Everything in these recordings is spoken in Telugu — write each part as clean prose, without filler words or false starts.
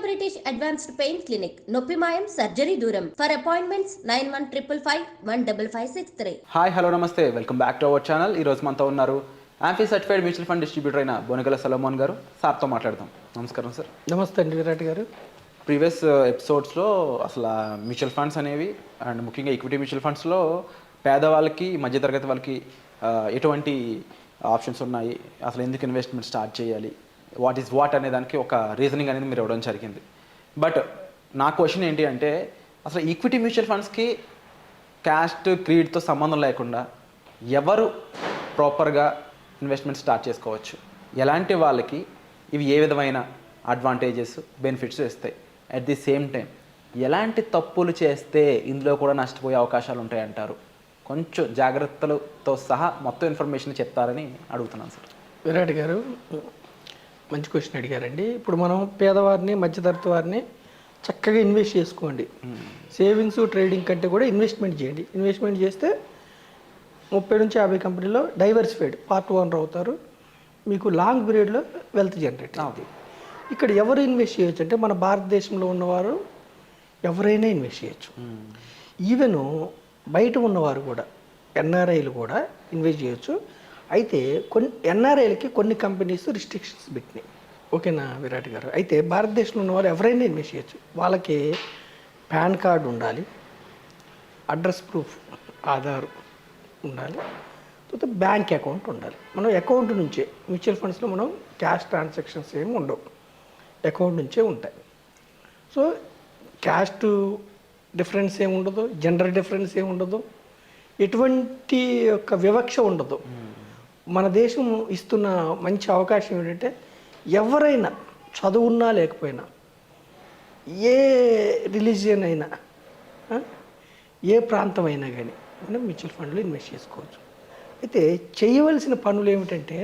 బ్రిటిష్ అడ్వాన్స్డ్ పెయిన్ క్లినిక్, నొప్పి మాయం, సర్జరీ దూరం. For appointments 91555563. హాయ్ హలో నమస్తే, welcome back to our channel. ఈరోజు మనతో ఉన్నారు amphi certified mutual fund distributor అయిన బొనగల సలోమోన్ గారు. సార్తో మాట్లాడదాం. నమస్కారం సార్. నమస్తే అండి విరాట్ గారు. ప్రీవియస్ ఎపిసోడ్స్లో అసలు మ్యూచువల్ ఫండ్స్ అనేవి అండ్ ముఖ్యంగా ఈక్విటీ మ్యూచువల్ ఫండ్స్లో పేదవాళ్ళకి, మధ్యతరగతి వాళ్ళకి ఎటువంటి ఆప్షన్స్ ఉన్నాయి, అసలు ఎందుకు ఇన్వెస్ట్మెంట్ స్టార్ట్ చేయాలి, వాట్ ఈస్ వాట్ అనే దానికి ఒక రీజనింగ్ అనేది మీరు ఇవ్వడం జరిగింది. బట్ నా క్వశ్చన్ ఏంటి అంటే, అసలు ఈక్విటీ మ్యూచువల్ ఫండ్స్కి క్యాస్ట్ క్రీడ్తో సంబంధం లేకుండా ఎవరు ప్రాపర్గా ఇన్వెస్ట్మెంట్ స్టార్ట్ చేసుకోవచ్చు, ఎలాంటి వాళ్ళకి ఇవి ఏ విధమైన అడ్వాంటేజెస్, బెనిఫిట్స్ ఇస్తాయి, అట్ ది సేమ్ టైం ఎలాంటి తప్పులు చేస్తే ఇందులో కూడా నష్టపోయే అవకాశాలు ఉంటాయంటారు, కొంచెం జాగ్రత్తలతో సహా మొత్తం ఇన్ఫర్మేషన్ చెప్తారని అడుగుతున్నాను సార్. విరాట్ గారు మంచి క్వశ్చన్ అడిగారండి. ఇప్పుడు మనం పేదవారిని, మధ్యతరగతి వారిని చక్కగా ఇన్వెస్ట్ చేసుకోండి. సేవింగ్స్, ట్రేడింగ్ కంటే కూడా ఇన్వెస్ట్మెంట్ చేయండి. ఇన్వెస్ట్మెంట్ చేస్తే 30 నుంచి 50 కంపెనీలో డైవర్సిఫైడ్ పార్ట్ ఓనర్ అవుతారు. మీకు లాంగ్ పీరియడ్లో వెల్త్ జనరేట్ అవుతుంది. ఇక్కడ ఎవరు ఇన్వెస్ట్ చేయొచ్చు అంటే, మన భారతదేశంలో ఉన్నవారు ఎవరైనా ఇన్వెస్ట్ చేయొచ్చు. ఈవెన్ బయట ఉన్నవారు కూడా, ఎన్ఆర్ఐలు కూడా ఇన్వెస్ట్ చేయొచ్చు. అయితే కొన్ని ఎన్ఆర్ఐలకి కొన్ని కంపెనీస్ రిస్ట్రిక్షన్స్ పెట్టినాయి. ఓకేనా విరాట్ గారు? అయితే భారతదేశంలో ఉన్నవారు ఎవరైనా ఇన్వెస్ట్ చేయొచ్చు. వాళ్ళకి పాన్ కార్డు ఉండాలి, అడ్రస్ ప్రూఫ్ ఆధార్ ఉండాలి, తర్వాత బ్యాంక్ అకౌంట్ ఉండాలి. మనం అకౌంట్ నుంచే మ్యూచువల్ ఫండ్స్లో మనం క్యాష్ ట్రాన్సాక్షన్స్ ఏమి ఉండవు, అకౌంట్ నుంచే ఉంటాయి. సో క్యాస్ట్ డిఫరెన్స్ ఏమి ఉండదు, జెండర్ డిఫరెన్స్ ఏమి ఉండదు, ఎటువంటి యొక్క వివక్ష ఉండదు. మన దేశం ఇస్తున్న మంచి అవకాశం ఏంటంటే, ఎవరైనా చదువున్నా లేకపోయినా, ఏ రిలీజియన్ అయినా, ఏ ప్రాంతం అయినా కానీ మనం మ్యూచువల్ ఫండ్లో ఇన్వెస్ట్ చేసుకోవచ్చు. అయితే చేయవలసిన పనులు ఏమిటంటే,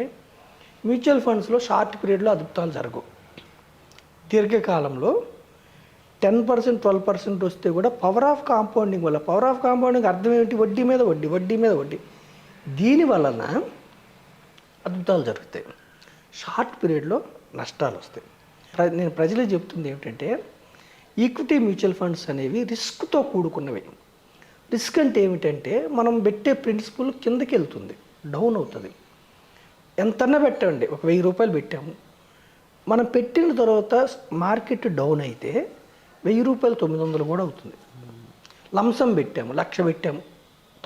మ్యూచువల్ ఫండ్స్లో షార్ట్ పీరియడ్లో అద్భుతాలు జరగవు. దీర్ఘకాలంలో 10%, 12% వస్తే కూడా పవర్ ఆఫ్ కాంపౌండింగ్ వల్ల, పవర్ ఆఫ్ కాంపౌండింగ్ అర్థం ఏమిటి? వడ్డీ మీద వడ్డీ, వడ్డీ మీద వడ్డీ. దీని వలన అద్భుతాలు జరుగుతాయి. షార్ట్ పీరియడ్లో నష్టాలు వస్తాయి. నేను ప్రజలకు చెప్తుంది ఏమిటంటే, ఈక్విటీ మ్యూచువల్ ఫండ్స్ అనేవి రిస్క్తో కూడుకున్నవి. రిస్క్ అంటే ఏమిటంటే, మనం పెట్టే ప్రిన్సిపల్ కిందకి వెళ్తుంది, డౌన్ అవుతుంది. ఎంతన్నా పెట్టండి, ఒక 1000 రూపాయలు పెట్టాము, మనం పెట్టిన తర్వాత మార్కెట్ డౌన్ అయితే 1000 రూపాయలు 900 కూడా అవుతుంది. లంసం పెట్టాము, 1,00,000 పెట్టాము,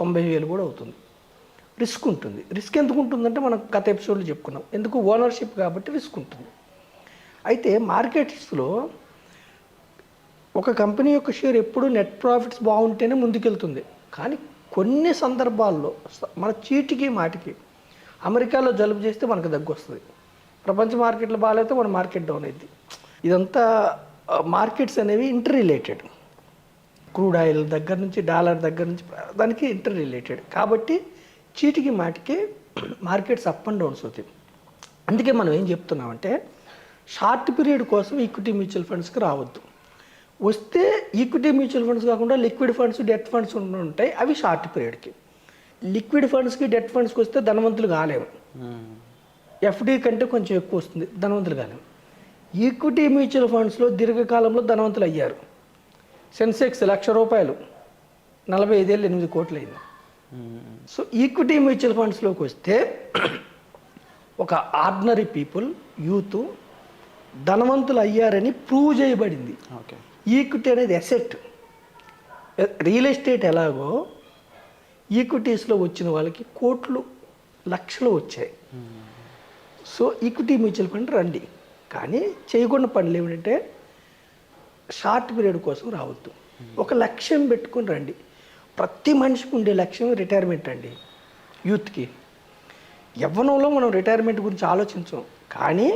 90,000 కూడా అవుతుంది. రిస్క్ ఉంటుంది. రిస్క్ ఎందుకు ఉంటుందంటే, మనం గత ఎపిసోడ్లో చెప్పుకున్నాం, ఎందుకు? ఓనర్షిప్ కాబట్టి రిస్క్ ఉంటుంది. అయితే మార్కెట్స్లో ఒక కంపెనీ యొక్క షేర్ ఎప్పుడు నెట్ ప్రాఫిట్స్ బాగుంటేనే ముందుకెళ్తుంది. కానీ కొన్ని సందర్భాల్లో మన చీటికి మాటికి, అమెరికాలో జలుబు చేస్తే మనకు దగ్గు వస్తుంది, ప్రపంచ మార్కెట్లో బాగాలైతే మన మార్కెట్ డౌన్ అయింది. ఇదంతా మార్కెట్స్ అనేవి ఇంటర్ రిలేటెడ్. క్రూడ్ ఆయిల్ దగ్గర నుంచి, డాలర్ దగ్గర నుంచి దానికి ఇంటర్ రిలేటెడ్. కాబట్టి చీటికి మాటికి మార్కెట్స్ అప్ అండ్ డౌన్స్ అవుతాయి. అందుకే మనం ఏం చెప్తున్నామంటే, షార్ట్ పీరియడ్ కోసం ఈక్విటీ మ్యూచువల్ ఫండ్స్కి రావద్దు. వస్తే ఈక్విటీ మ్యూచువల్ ఫండ్స్ కాకుండా లిక్విడ్ ఫండ్స్, డెట్ ఫండ్స్ ఉంటాయి, అవి షార్ట్ పీరియడ్కి. లిక్విడ్ ఫండ్స్కి, డెట్ ఫండ్స్కి వస్తే ధనవంతులు కాలేము. ఎఫ్డీ కంటే కొంచెం ఎక్కువ వస్తుంది, ధనవంతులు కాలేము. ఈక్విటీ మ్యూచువల్ ఫండ్స్లో దీర్ఘకాలంలో ధనవంతులు అయ్యారు. సెన్సెక్స్ 1,00,000 రూపాయలు 45 ఏళ్ళు 8 కోట్లు అయింది. సో ఈక్విటీ మ్యూచువల్ ఫండ్స్లోకి వస్తే ఒక ఆర్డినరీ పీపుల్, యూత్ ధనవంతులు అయ్యారని ప్రూవ్ చేయబడింది. ఈక్విటీ అనేది అసెట్. రియల్ ఎస్టేట్ ఎలాగో ఈక్విటీస్లో వచ్చిన వాళ్ళకి కోట్లు, లక్షలు వచ్చాయి. సో ఈక్విటీ మ్యూచువల్ ఫండ్ రండి, కానీ చేయకుండా పనులు ఏమిటంటే, షార్ట్ పీరియడ్ కోసం రావద్దు. ఒక లక్ష్యం పెట్టుకుని రండి. ప్రతి మనిషికి ఉండే లక్ష్యం రిటైర్మెంట్ అండి. యూత్కి యవ్వనంలో మనం రిటైర్మెంట్ గురించి ఆలోచించాం, కానీ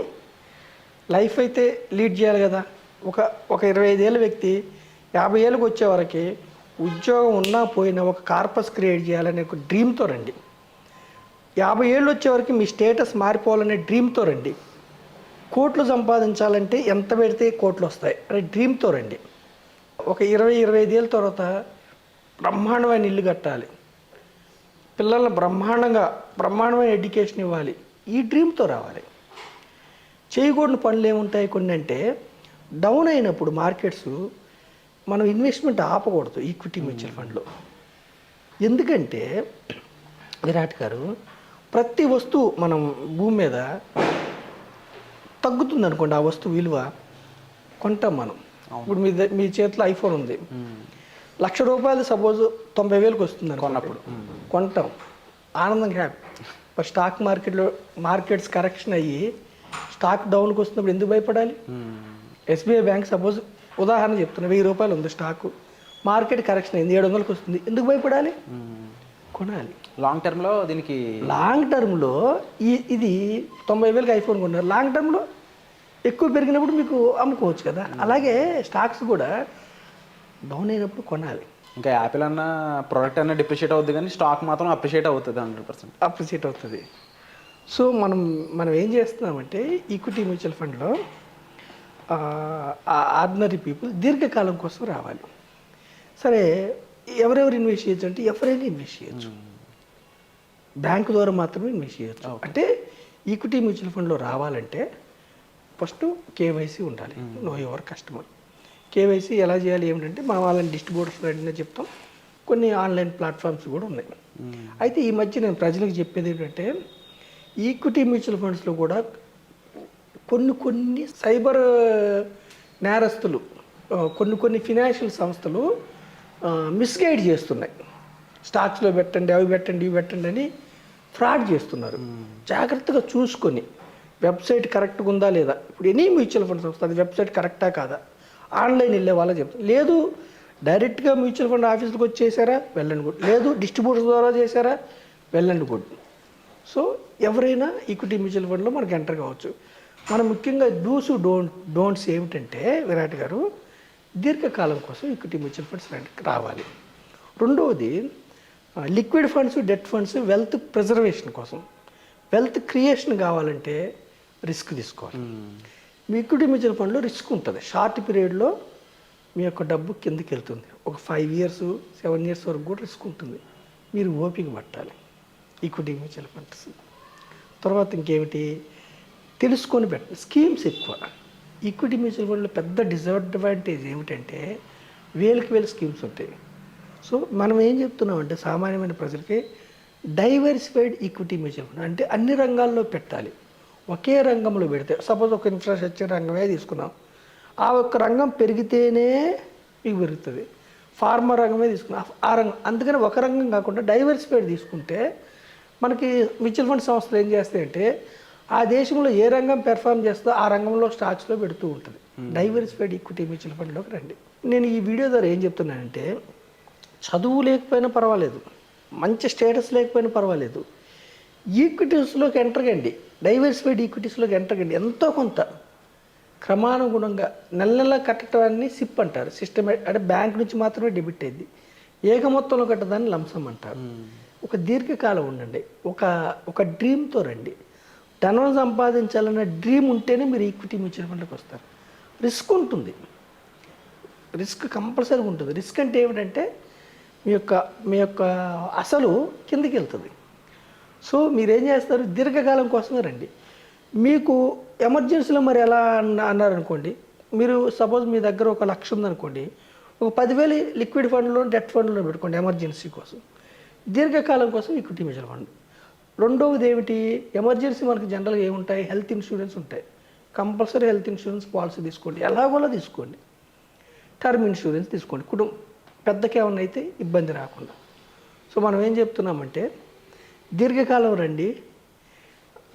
లైఫ్ అయితే లీడ్ చేయాలి కదా. ఒక 25 ఏళ్ళ వ్యక్తి 50 ఏళ్ళకి వచ్చే వరకు ఉద్యోగం ఉన్నా పోయినా ఒక కార్పస్ క్రియేట్ చేయాలనే ఒక డ్రీమ్తో రండి. 50 ఏళ్ళు వచ్చే వరకు మీ స్టేటస్ మారిపోవాలనే డ్రీమ్తో రండి. కోట్లు సంపాదించాలంటే ఎంత పెడితే కోట్లు వస్తాయి అనే డ్రీమ్తో రండి. ఒక 20-25 ఏళ్ళ తర్వాత బ్రహ్మాండమైన ఇల్లు కట్టాలి, పిల్లలను బ్రహ్మాండమైన ఎడ్యుకేషన్ ఇవ్వాలి, ఈ డ్రీమ్తో రావాలి. చేయకూడని పనులు ఏముంటాయి కొన్ని అంటే, డౌన్ అయినప్పుడు మార్కెట్స్ మనం ఇన్వెస్ట్మెంట్ ఆపకూడదు ఈక్విటీ మ్యూచువల్ ఫండ్లో. ఎందుకంటే విరాట్ గారు, ప్రతి వస్తువు మనం భూమి మీద తగ్గుతుంది అనుకోండి, ఆ వస్తువు విలువ కొంటాం మనం. ఇప్పుడు మీ చేతిలో ఐఫోన్ ఉంది, ₹1,00,000 సపోజ్ 90,000కి వస్తుంది అనుకున్నప్పుడు కొంటాం, ఆనందంగా హ్యాపీ. స్టాక్ మార్కెట్స్ కరెక్షన్ అయ్యి స్టాక్ డౌన్కి వస్తున్నప్పుడు ఎందుకు భయపడాలి? ఎస్బీఐ బ్యాంక్ సపోజ్ ఉదాహరణ చెప్తున్నా, ₹1,000 ఉంది స్టాకు, మార్కెట్ కరెక్షన్ అయింది 700కి వస్తుంది, ఎందుకు భయపడాలి? కొనాలి. లాంగ్ టర్మ్లో దీనికి లాంగ్ టర్మ్లో ఇది 90,000కి ఐఫోన్ కొన్నారు, లాంగ్ టర్మ్లో ఎక్కువ పెరిగినప్పుడు మీకు అమ్ముకోవచ్చు కదా. అలాగే స్టాక్స్ కూడా డౌన్ అయినప్పుడు కొనాలి. ఇంకా యాపిల్ అన్న ప్రోడక్ట్ అన్న డిప్రిషియేట్ అవుతుంది, కానీ స్టాక్ మాత్రం అప్రిషియేట్ అవుతుంది 100%. అప్రిషియేట్ అవుతుంది. సో మనం ఏం చేస్తున్నామంటే ఈక్విటీ మ్యూచువల్ ఫండ్లో ఆర్డినరీ పీపుల్ దీర్ఘకాలం కోసం రావాలి. సరే, ఎవరెవరు ఇన్వెస్ట్ చేయొచ్చు అంటే ఎవరైనా ఇన్వెస్ట్ చేయొచ్చు, బ్యాంకు ద్వారా మాత్రమే ఇన్వెస్ట్ చేయొచ్చు. అంటే ఈక్విటీ మ్యూచువల్ ఫండ్లో రావాలంటే ఫస్ట్ కేవైసీ ఉండాలి, నో యువర్ కస్టమర్. కేవైసీ ఎలా చేయాలి ఏమిటంటే మనం వాళ్ళని డిస్ట్రిబ్యూటర్స్ అడిగినా చెప్తాం, కొన్ని ఆన్లైన్ ప్లాట్ఫామ్స్ కూడా ఉన్నాయి. అయితే ఈ మధ్య నేను ప్రజలకు చెప్పేది ఏంటంటే ఈక్విటీ మ్యూచువల్ ఫండ్స్లో కూడా కొన్ని సైబర్ నేరస్తులు, కొన్ని ఫినాన్షియల్ సంస్థలు మిస్గైడ్ చేస్తున్నాయి. స్టాక్స్లో పెట్టండి, అవి పెట్టండి, ఇవి పెట్టండి అని ఫ్రాడ్ చేస్తున్నారు. జాగ్రత్తగా చూసుకొని వెబ్సైట్ కరెక్ట్గా ఉందా లేదా, ఇప్పుడు ఎనీ మ్యూచువల్ ఫండ్ సంస్థ అది వెబ్సైట్ కరెక్టా కాదా, ఆన్లైన్ వెళ్ళే వాళ్ళ చెప్తారు. లేదు డైరెక్ట్గా మ్యూచువల్ ఫండ్ ఆఫీస్కి వచ్చి చేశారా, వెళ్ళండి గుడ్. లేదు డిస్ట్రిబ్యూటర్ ద్వారా చేశారా, వెళ్ళండి గుడ్. సో ఎవరైనా ఈక్విటీ మ్యూచువల్ ఫండ్లో మనకి ఎంటర్ కావచ్చు. మనం ముఖ్యంగా డూస్ డోంట్స్ ఏమిటంటే విరాట్ గారు, దీర్ఘకాలం కోసం ఈక్విటీ మ్యూచువల్ ఫండ్స్ రావాలి. రెండవది liquid funds, debt funds wealth preservation కోసం. వెల్త్ క్రియేషన్ కావాలంటే రిస్క్ తీసుకోవాలి. మీ ఈక్విటీ మ్యూచువల్ ఫండ్లో రిస్క్ ఉంటుంది. షార్ట్ పీరియడ్లో మీ యొక్క డబ్బు కిందకి వెళ్తుంది, ఒక 5 years 7 years వరకు కూడా రిస్క్ ఉంటుంది. మీరు ఓపిక పట్టాలి ఈక్విటీ మ్యూచువల్ ఫండ్స్. తర్వాత ఇంకేమిటి తెలుసుకొని పెట్టాలి. స్కీమ్స్ ఎక్కువ. ఈక్విటీ మ్యూచువల్ ఫండ్లో పెద్ద డిసడ్వాంటేజ్ ఏమిటంటే వేలు స్కీమ్స్ ఉంటాయి. సో మనం ఏం చెప్తున్నామంటే సామాన్యమైన ప్రజలకి డైవర్సిఫైడ్ ఈక్విటీ మ్యూచువల్ ఫండ్ అంటే అన్ని రంగాల్లో పెట్టాలి. ఒకే రంగంలో పెడితే సపోజ్ ఒక ఇన్ఫ్రాస్ట్రక్చర్ రంగమే తీసుకున్నాం, ఆ ఒక్క రంగం పెరిగితేనే మీకు పెరుగుతుంది. ఫార్మర్ రంగమే తీసుకున్నాం, ఆ రంగం. అందుకని ఒక రంగం కాకుండా డైవర్సిఫైడ్ తీసుకుంటే మనకి మ్యూచువల్ ఫండ్ సంస్థలు ఏం చేస్తాయంటే ఆ దేశంలో ఏ రంగం పెర్ఫామ్ చేస్తుందో ఆ రంగంలో స్టాక్స్లో పెడుతూ ఉంటుంది. డైవర్సిఫైడ్ ఈక్విటీ మ్యూచువల్ ఫండ్లోకి రండి. నేను ఈ వీడియో ద్వారా ఏం చెప్తున్నానంటే చదువు లేకపోయినా పర్వాలేదు, మంచి స్టేటస్ లేకపోయినా పర్వాలేదు, ఈక్విటీస్లోకి ఎంటర్ కండి, డైవర్సిఫైడ్ ఈక్విటీస్లోకి ఎంటర్ కండి. ఎంతో కొంత క్రమానుగుణంగా నెల కట్టడాన్ని సిప్ అంటారు, సిస్టమేటిక్. అంటే బ్యాంక్ నుంచి మాత్రమే డెబిట్ అయింది. ఏక మొత్తంలో కట్టదాన్ని లంసం అంటారు. ఒక దీర్ఘకాలం ఉండండి, ఒక డ్రీమ్తో రండి. ధనం సంపాదించాలన్న డ్రీమ్ ఉంటేనే మీరు ఈక్విటీ మ్యూచువల్ ఫండ్కి వస్తారు. రిస్క్ ఉంటుంది, రిస్క్ కంపల్సరీగా ఉంటుంది. రిస్క్ అంటే ఏమిటంటే మీ యొక్క అసలు కిందికి వెళ్తుంది. సో మీరేం చేస్తారు, దీర్ఘకాలం కోసమే రండి. మీకు ఎమర్జెన్సీలో మరి ఎలా అన్నారనుకోండి, మీరు సపోజ్ మీ దగ్గర ఒక 1,00,000 ఉందనుకోండి, ఒక 10,000 లిక్విడ్ ఫండ్లో డెట్ ఫండ్లో పెట్టుకోండి ఎమర్జెన్సీ కోసం. దీర్ఘకాలం కోసం ఈక్విటీ మ్యూచువల్ ఫండ్. రెండవది ఏమిటి, ఎమర్జెన్సీ మనకి జనరల్గా ఏముంటాయి, హెల్త్ ఇన్సూరెన్స్ ఉంటాయి. కంపల్సరీ హెల్త్ ఇన్సూరెన్స్ పాలసీ తీసుకోండి, ఎలాగోలా తీసుకోండి. టర్మ్ ఇన్సూరెన్స్ తీసుకోండి, పెద్దకి ఏమన్నా అయితే ఇబ్బంది రాకుండా. సో మనం ఏం చెప్తున్నామంటే దీర్ఘకాలం రండి,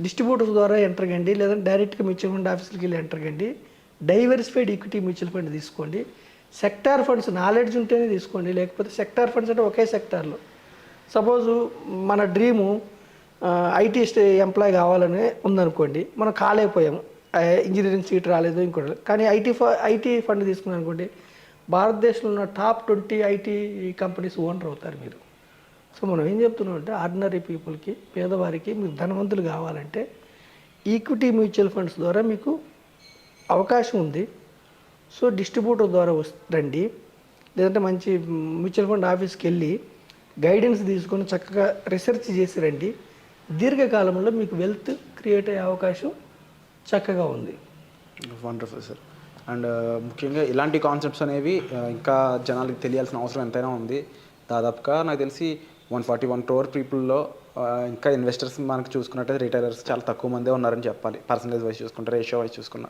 డిస్ట్రిబ్యూటర్స్ ద్వారా ఎంటర్ కండి, లేదంటే డైరెక్ట్గా మ్యూచువల్ ఫండ్ ఆఫీస్కి వెళ్ళి ఎంటర్ కండి. డైవర్సిఫైడ్ ఈక్విటీ మ్యూచువల్ ఫండ్ తీసుకోండి. సెక్టార్ ఫండ్స్ నాలెడ్జ్ ఉంటేనే తీసుకోండి, లేకపోతే సెక్టార్ ఫండ్స్ అంటే ఒకే సెక్టార్లో. సపోజు మన డ్రీము ఐటీ ఎంప్లాయ్ కావాలని ఉందనుకోండి, మనం కాలేకపోయాము, ఇంజనీరింగ్ సీట్ రాలేదు ఇంకోటి, కానీ ఐటీ ఫండ్ తీసుకున్నాం అనుకోండి, భారతదేశంలో ఉన్న టాప్ 20 ఐటీ కంపెనీస్ ఓనర్ అవుతారు మీరు. సో మనం ఏం చెప్తున్నాం అంటే ఆర్డినరీ పీపుల్కి, పేదవారికి మీరు ధనవంతులు కావాలంటే ఈక్విటీ మ్యూచువల్ ఫండ్స్ ద్వారా మీకు అవకాశం ఉంది. సో డిస్ట్రిబ్యూటర్ ద్వారా రండి, లేదంటే మంచి మ్యూచువల్ ఫండ్ ఆఫీస్కి వెళ్ళి గైడెన్స్ తీసుకొని చక్కగా రీసెర్చ్ చేసి రండి. దీర్ఘకాలంలో మీకు వెల్త్ క్రియేట్ అయ్యే అవకాశం చక్కగా ఉంది. Wonderful sir. అండ్ ముఖ్యంగా ఇలాంటి కాన్సెప్ట్స్ అనేవి ఇంకా జనాలకి తెలియాల్సిన అవసరం ఎంతైనా ఉంది. దాదాపుగా నాకు తెలిసి 141 crore పీపుల్లో ఇంకా ఇన్వెస్టర్స్ మనకు చూసుకున్నట్టయితే రిటైలర్స్ చాలా తక్కువ మందే ఉన్నారని చెప్పాలి. పర్సంటేజ్ వైజ్ చూసుకుంటే, రేషియో వైజ్ చూసుకున్నా.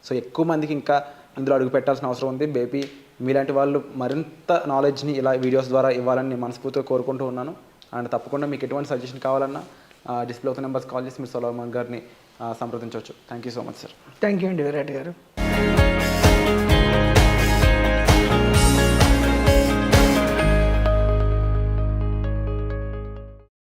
సో ఎక్కువ మందికి ఇంకా ఇందులో అడుగు పెట్టాల్సిన అవసరం ఉంది. బేబీ మీలాంటి వాళ్ళు మరింత నాలెడ్జ్ని ఇలా వీడియోస్ ద్వారా ఇవ్వాలని నేను మనస్ఫూర్తిగా కోరుకుంటూ ఉన్నాను. అండ్ తప్పకుండా మీకు ఎటువంటి సజెషన్ కావాలన్నా డిస్ప్లే అవుతున్న నెంబర్స్ కాల్ చేసి మీరు సొలొమన్ గారిని సంప్రదించవచ్చు. Thank you so much sir. Thank you అండి విరాట్ గారు.